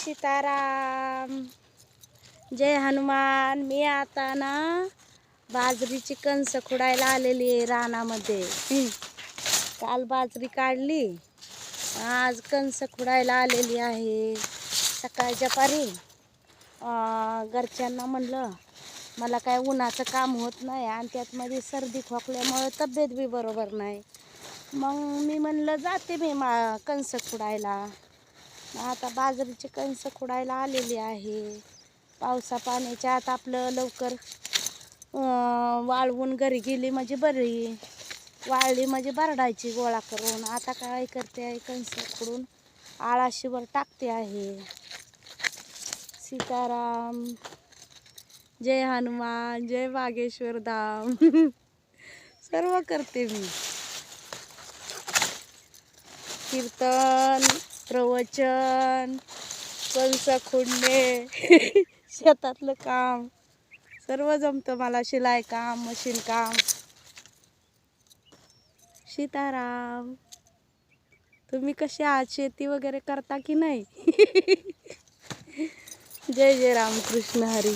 सीताराम, जय हनुमान. मी आता ना बाजरीची कणस खुडायला आलेली आहे रानामध्ये. काल बाजरी काढली, आज कणस खुडायला आलेली आहे. सकाळच्या पारी घरच्यांना म्हणलं मला काय उन्हाचं काम होत नाही आणि त्यात मध्ये सर्दी खोकल्यामुळे तब्येत बी बरोबर नाही. मग मी म्हणलं जाते मी कणस खुडायला. आता बाजरीचे कणस खुडायला आलेली आहे. पावसा पाण्याच्या आत आपलं लवकर वाळवून घरी गेली म्हणजे बरी, वाळली म्हणजे भरडायची गोळा करून. आता काय करते आहे, कणस खुडून आळाशीवर टाकते आहे. सीताराम, जय हनुमान, जय बागेश्वर धाम. सर्व करते मी. कीर्तन, प्रवचन, कणस खुडणे, शेतातलं काम सर्व जमतं मला. शिलाई काम, मशीन काम. सीताराम, तुम्ही कसे आहात? शेती वगैरे करता की नाही? जय जय रामकृष्ण हरी.